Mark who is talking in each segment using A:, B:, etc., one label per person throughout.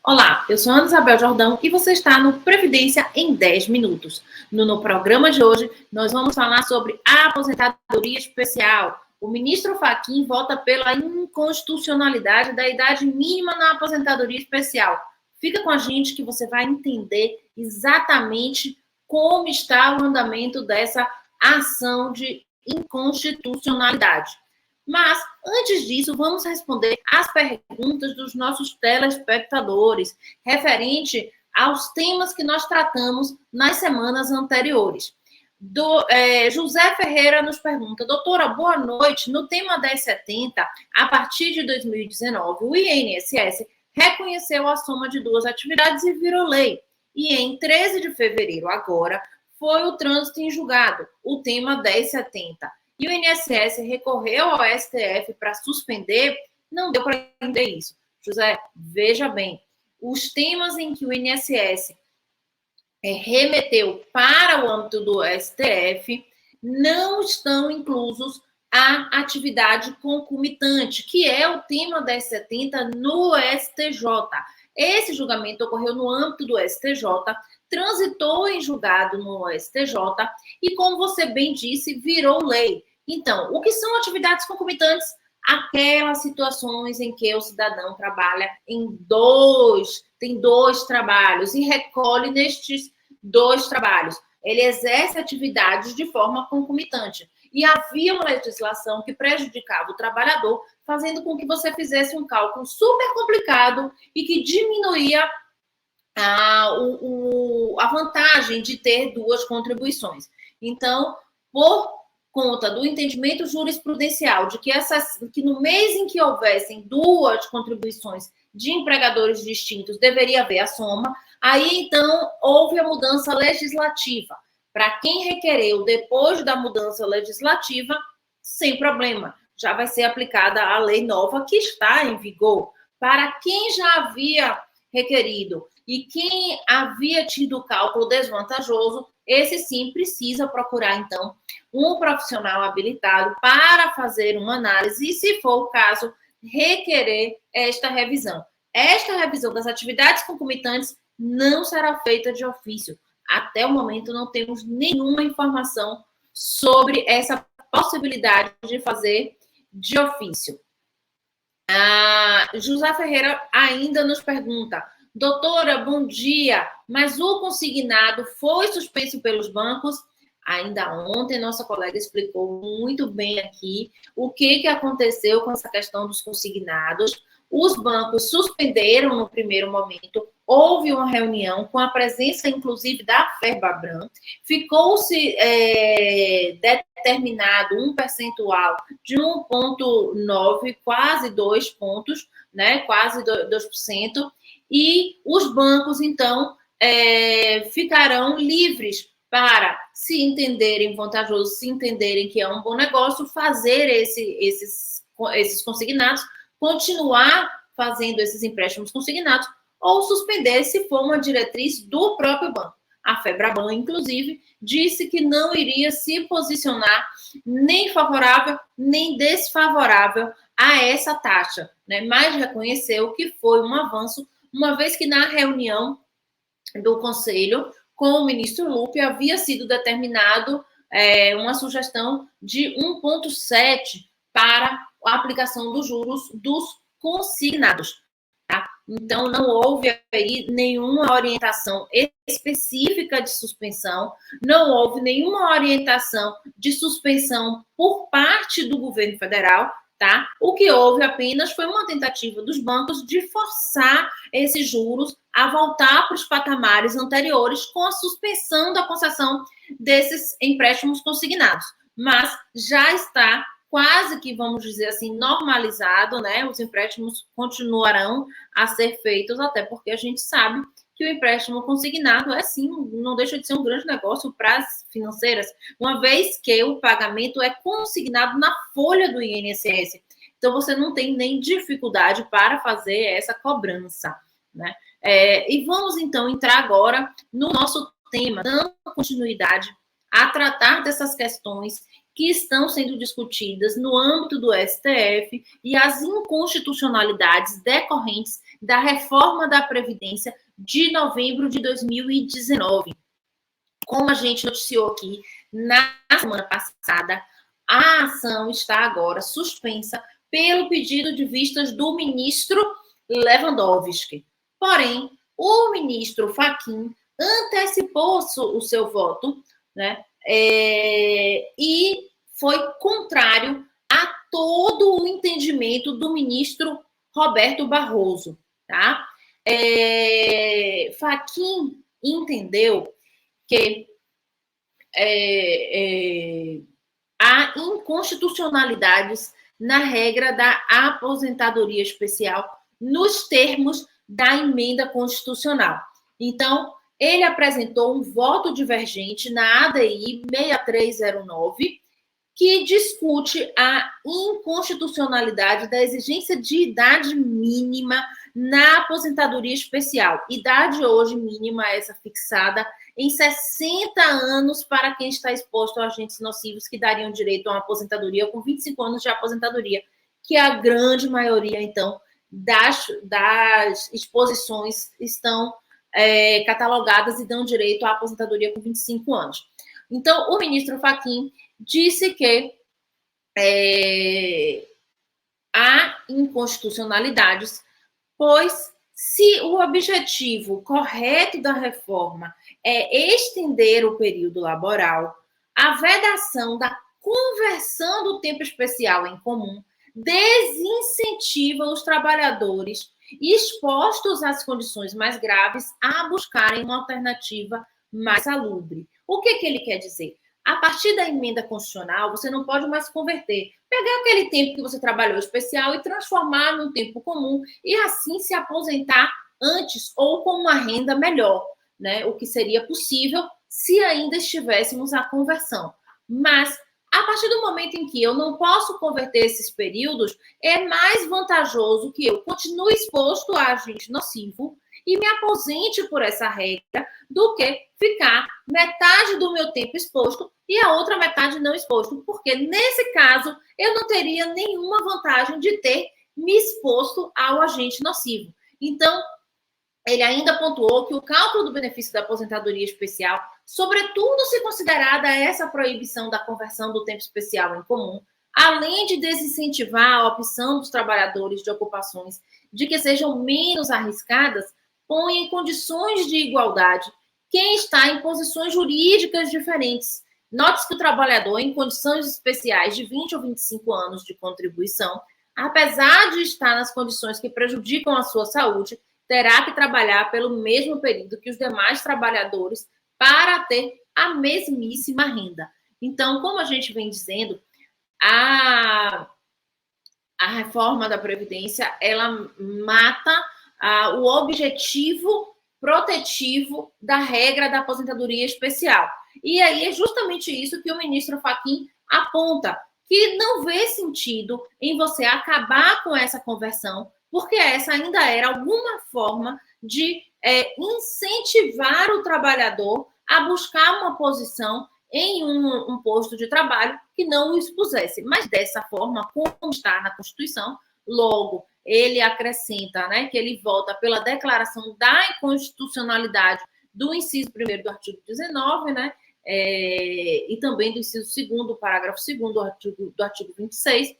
A: Olá, eu sou Ana Isabel Jordão e você está no Previdência em 10 minutos. No programa de hoje, nós vamos falar sobre a aposentadoria especial. O ministro Fachin vota pela inconstitucionalidade da idade mínima na aposentadoria especial. Fica com a gente que você vai entender exatamente como está o andamento dessa ação de inconstitucionalidade. Mas, antes disso, vamos responder às perguntas dos nossos telespectadores, referente aos temas que nós tratamos nas semanas anteriores. José Ferreira nos pergunta: doutora, boa noite. No tema 1070, a partir de 2019, o INSS reconheceu a soma de duas atividades e virou lei. E em 13 de fevereiro, agora, foi o trânsito em julgado, o tema 1070. E o INSS recorreu ao STF para suspender, não deu para entender isso. José, veja bem, os temas em que o INSS remeteu para o âmbito do STF não estão inclusos a atividade concomitante, que é o tema 1070 no STJ. Esse julgamento ocorreu no âmbito do STJ, transitou em julgado no STJ e, como você bem disse, virou lei. Então, o que são atividades concomitantes? Aquelas situações em que o cidadão trabalha tem dois trabalhos e recolhe nestes dois trabalhos. Ele exerce atividades de forma concomitante. E havia uma legislação que prejudicava o trabalhador, fazendo com que você fizesse um cálculo super complicado e que diminuía a vantagem de ter duas contribuições. Então, por conta do entendimento jurisprudencial de que no mês em que houvessem duas contribuições de empregadores distintos, deveria haver a soma, aí, então, houve a mudança legislativa. Para quem requereu depois da mudança legislativa, sem problema, já vai ser aplicada a lei nova que está em vigor. Para quem já havia requerido e quem havia tido cálculo desvantajoso, esse sim precisa procurar, então, um profissional habilitado para fazer uma análise e, se for o caso, requerer esta revisão. Esta revisão das atividades concomitantes não será feita de ofício. Até o momento, não temos nenhuma informação sobre essa possibilidade de fazer de ofício. José Ferreira ainda nos pergunta: doutora, bom dia, mas o consignado foi suspenso pelos bancos? Ainda ontem, nossa colega explicou muito bem aqui o que aconteceu com essa questão dos consignados. Os bancos suspenderam no primeiro momento, houve uma reunião com a presença, inclusive, da Ferbabran, ficou-se determinado um percentual de 1,9, quase 2 pontos, né, quase 2%, e os bancos, então, ficarão livres para, se entenderem vantajoso, se entenderem que é um bom negócio, fazer esses consignados, continuar fazendo esses empréstimos consignados ou suspender se for uma diretriz do próprio banco. A Febraban, inclusive, disse que não iria se posicionar nem favorável nem desfavorável a essa taxa, né? Mas reconheceu que foi um avanço, uma vez que na reunião do Conselho com o ministro Lupe havia sido determinado uma sugestão de 1,7 para a aplicação dos juros dos consignados. Tá? Então, não houve aí nenhuma orientação específica de suspensão, não houve nenhuma orientação de suspensão por parte do governo federal, tá? O que houve apenas foi uma tentativa dos bancos de forçar esses juros a voltar para os patamares anteriores com a suspensão da concessão desses empréstimos consignados. Mas já está quase que, vamos dizer assim, normalizado, né? Os empréstimos continuarão a ser feitos, até porque a gente sabe que o empréstimo consignado é, sim, não deixa de ser um grande negócio para as financeiras, uma vez que o pagamento é consignado na folha do INSS. Então, você não tem nem dificuldade para fazer essa cobrança, né? E vamos, então, entrar agora no nosso tema, dando continuidade a tratar dessas questões que estão sendo discutidas no âmbito do STF e as inconstitucionalidades decorrentes da reforma da Previdência de novembro de 2019. Como a gente noticiou aqui na semana passada, a ação está agora suspensa pelo pedido de vistas do ministro Lewandowski. Porém, o ministro Fachin antecipou o seu voto, né? E foi contrário a todo o entendimento do ministro Roberto Barroso, tá? Fachin entendeu que há inconstitucionalidades na regra da aposentadoria especial nos termos da emenda constitucional. Então, ele apresentou um voto divergente na ADI 6309, que discute a inconstitucionalidade da exigência de idade mínima na aposentadoria especial. Idade hoje mínima essa fixada em 60 anos para quem está exposto a agentes nocivos que dariam direito a uma aposentadoria com 25 anos de aposentadoria, que a grande maioria, então, das exposições estão catalogadas e dão direito à aposentadoria com 25 anos. Então, o ministro Fachin disse que há inconstitucionalidades, pois se o objetivo correto da reforma é estender o período laboral, a vedação da conversão do tempo especial em comum desincentiva os trabalhadores expostos às condições mais graves a buscarem uma alternativa mais salubre. O que ele quer dizer? A partir da emenda constitucional, você não pode mais converter. Pegar aquele tempo que você trabalhou especial e transformar num tempo comum e assim se aposentar antes ou com uma renda melhor, né? O que seria possível se ainda estivéssemos a conversão. Mas, a partir do momento em que eu não posso converter esses períodos, é mais vantajoso que eu continue exposto a agente nocivo e me aposente por essa regra do que ficar metade do meu tempo exposto e a outra metade não exposto, porque nesse caso eu não teria nenhuma vantagem de ter me exposto ao agente nocivo. Então, ele ainda pontuou que o cálculo do benefício da aposentadoria especial, sobretudo se considerada essa proibição da conversão do tempo especial em comum, além de desincentivar a opção dos trabalhadores de ocupações de que sejam menos arriscadas, põe em condições de igualdade quem está em posições jurídicas diferentes. Note-se que o trabalhador em condições especiais de 20 ou 25 anos de contribuição, apesar de estar nas condições que prejudicam a sua saúde, terá que trabalhar pelo mesmo período que os demais trabalhadores para ter a mesmíssima renda. Então, como a gente vem dizendo, a reforma da Previdência, ela mata o objetivo protetivo da regra da aposentadoria especial. E aí é justamente isso que o ministro Fachin aponta, que não vê sentido em você acabar com essa conversão, porque essa ainda era alguma forma de incentivar o trabalhador a buscar uma posição em um posto de trabalho que não o expusesse. Mas dessa forma, como está na Constituição, logo ele acrescenta, né, que ele vota pela declaração da inconstitucionalidade do inciso 1º do artigo 19, né, e também do inciso 2º, parágrafo 2º do artigo 26,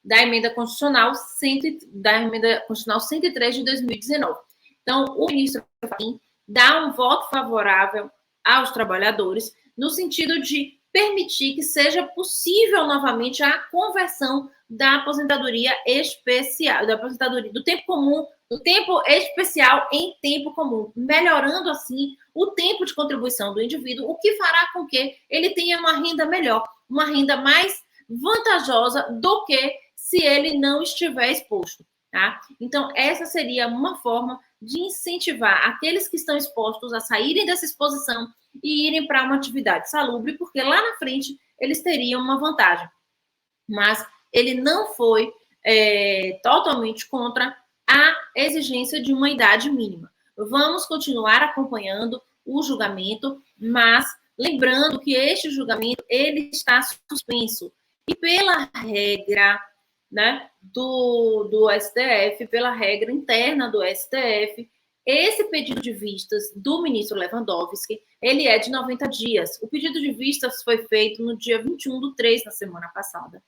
A: da emenda constitucional 103 de 2019. Então, o ministro Fachin dá um voto favorável aos trabalhadores no sentido de permitir que seja possível novamente a conversão da aposentadoria especial, da aposentadoria do tempo comum, do tempo especial em tempo comum, melhorando assim o tempo de contribuição do indivíduo, o que fará com que ele tenha uma renda melhor, uma renda mais vantajosa do que se ele não estiver exposto, tá? Então, essa seria uma forma de incentivar aqueles que estão expostos a saírem dessa exposição e irem para uma atividade salubre, porque lá na frente eles teriam uma vantagem. Mas ele não foi totalmente contra a exigência de uma idade mínima. Vamos continuar acompanhando o julgamento, mas Lembrando que este julgamento ele está suspenso e pela regra, né, do STF, pela regra interna do STF, esse pedido de vistas do ministro Lewandowski, ele é de 90 dias. O pedido de vistas foi feito no dia 21/3, na semana passada.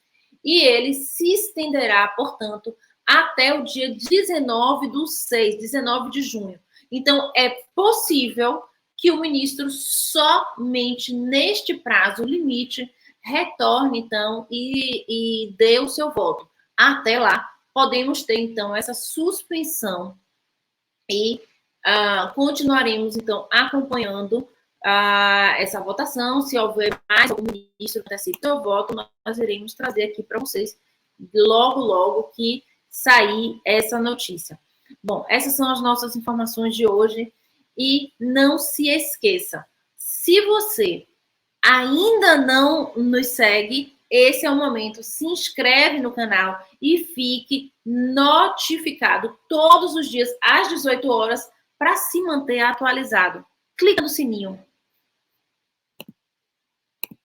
A: E ele se estenderá, portanto, até o dia 19/6, 19 de junho. Então, é possível que o ministro somente neste prazo limite retorne, então, e dê o seu voto. Até lá, podemos ter, então, essa suspensão e continuaremos, então, acompanhando essa votação. Se houver mais algum ministro que antecipe seu voto, nós iremos trazer aqui para vocês logo, logo que sair essa notícia. Bom, essas são as nossas informações de hoje. E não se esqueça, se você ainda não nos segue, esse é o momento. Se inscreve no canal e fique notificado todos os dias às 18 horas para se manter atualizado. Clica no sininho,